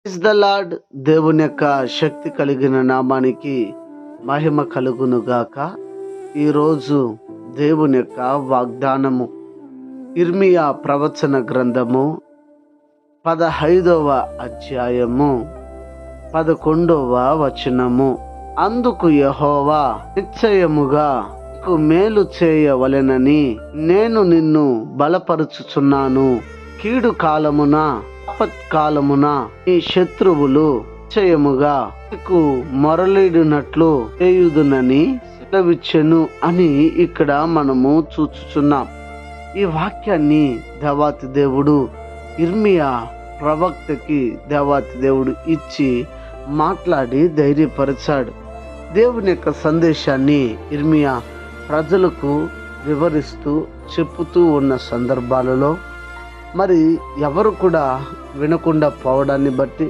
Praise the lord. దేవుని యొక్క శక్తి కలిగిన నామానికి మహిమ కలుగును గాక. ఈరోజు దేవుని యొక్క వాగ్దానము ఇర్మియా ప్రవచన గ్రంథము 15వ అధ్యాయము 11వ వచనము. అందుకు యెహోవా, నిశ్చయముగా నీకు మేలు చేయవలెనని నేను నిన్ను బలపరుచుచున్నాను. కీడు కాలమున ఆపత్కాలమున నీ శత్రువులు నిశ్చయముగా నీకు మొరలిడినట్లు చేయుదునని సెలవిచ్చెను అని ఇక్కడ మనము చూచుచున్నాం. ఈ వాక్యాన్ని దేవాతి దేవుడు ఇర్మియా ప్రవక్తకి దేవాతి దేవుడు ఇచ్చి మాట్లాడి ధైర్యపరిచాడు. దేవుని యొక్క సందేశాన్ని ఇర్మియా ప్రజలకు వివరిస్తూ చెప్పుతూ ఉన్న సందర్భాలలో మరి ఎవరు కూడా వినకుండా పోవడాన్ని బట్టి,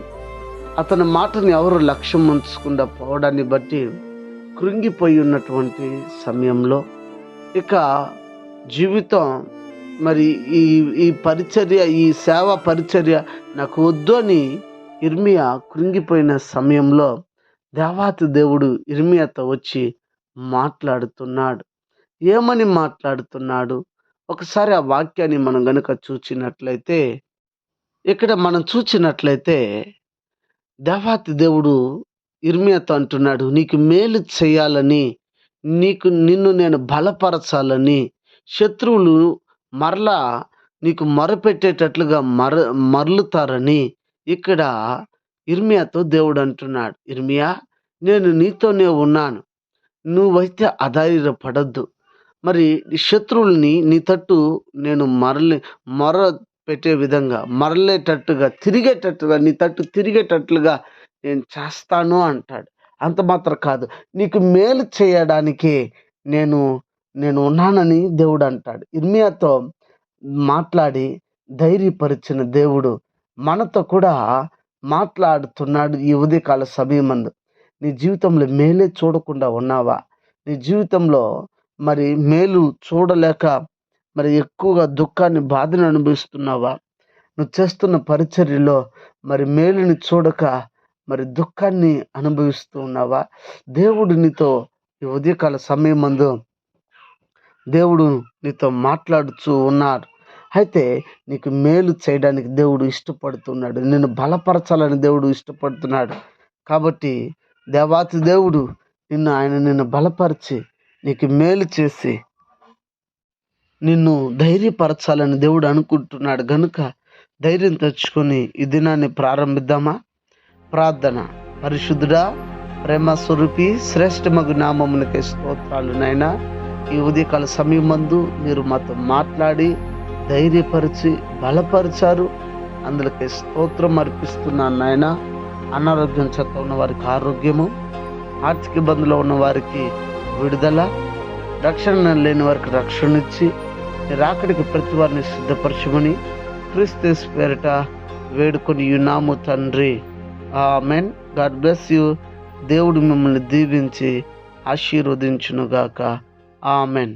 అతని మాటను ఎవరు లక్ష్యం ఉంచకుండా పోవడాన్ని బట్టి కృంగిపోయి ఉన్నటువంటి సమయంలో ఇక జీవితం మరి ఈ పరిచర్య, ఈ సేవ పరిచర్య నాకు వద్దు అని ఇర్మియా కృంగిపోయిన సమయంలో దేవాతి దేవుడు ఇర్మియాతో వచ్చి మాట్లాడుతున్నాడు. ఏమని మాట్లాడుతున్నాడు? ఒకసారి ఆ వాక్యాన్ని మనం గనుక చూచినట్లయితే, ఇక్కడ మనం చూచినట్లయితే దేవాతి దేవుడు ఇర్మియాతో అంటున్నాడు, నీకు మేలు చేయాలని, నిన్ను నేను బలపరచాలని, శత్రువులు మరలా నీకు మొరపెట్టేటట్లుగా మరలుతారని ఇక్కడ ఇర్మియాతో దేవుడు అంటున్నాడు. ఇర్మియా, నేను నీతోనే ఉన్నాను, నువ్వైతే అధైర్యపడొద్దు. మరి శత్రువుల్ని నీ తట్టు నేను మొర పెట్టే విధంగా, మరలేటట్టుగా, తిరిగేటట్టుగా, నీ తట్టు తిరిగేటట్లుగా నేను చేస్తాను అంటాడు. అంత మాత్రం కాదు, నీకు మేలు చేయడానికి నేను ఉన్నానని దేవుడు అంటాడు. ఇర్మియాతో మాట్లాడి ధైర్యపరిచిన దేవుడు మనతో కూడా మాట్లాడుతున్నాడు. ఈ ఉదయకాల సమయమందు నీ జీవితంలో మేలే చూడకుండా ఉన్నావా? నీ జీవితంలో మరి మేలు చూడలేక మరి ఎక్కువగా దుఃఖాన్ని, బాధను అనుభవిస్తున్నావా? నువ్వు చేస్తున్న పరిచర్యలో మరి మేలుని చూడక మరి దుఃఖాన్ని అనుభవిస్తూ ఉన్నావా? దేవుడు నీతో ఈ ఉదయకాల సమయమందు దేవుడు నీతో మాట్లాడుతూ ఉన్నారు. అయితే నీకు మేలు చేయడానికి దేవుడు ఇష్టపడుతున్నాడు, నిన్ను బలపరచాలని దేవుడు ఇష్టపడుతున్నాడు. కాబట్టి దేవాతి దేవుడు నిన్ను బలపరిచి నీకు మేలు చేసి నిన్ను ధైర్యపరచాలని దేవుడు అనుకుంటున్నాడు. గనుక ధైర్యం తెచ్చుకొని ఈ దినాన్ని ప్రారంభిద్దామా? ప్రార్థన. పరిశుద్ధుడా, ప్రేమ స్వరూపి, శ్రేష్టమగు నామమునకే స్తోత్రాలు నాయనా. ఈ ఉదయకాల సమయమందు మీరు మాతో మాట్లాడి ధైర్యపరిచి బలపరిచారు. అందులోకి స్తోత్రం అర్పిస్తున్నాను నాయన. అనారోగ్యం చేత ఉన్న వారికి ఆరోగ్యము, ఆర్థిక ఇబ్బందులో ఉన్న వారికి విడుదల, రక్షణ లేని వారికి రక్షణ ఇచ్చి రాకడికి ప్రతి వారిని సిద్ధపరచమని క్రీస్తు యేసు పేరిట వేడుకొని ఉన్నాము తండ్రి. ఆమెన్. God bless you. దేవుడు మిమ్మల్ని దీవించి ఆశీర్వదించునుగాక. ఆమెన్.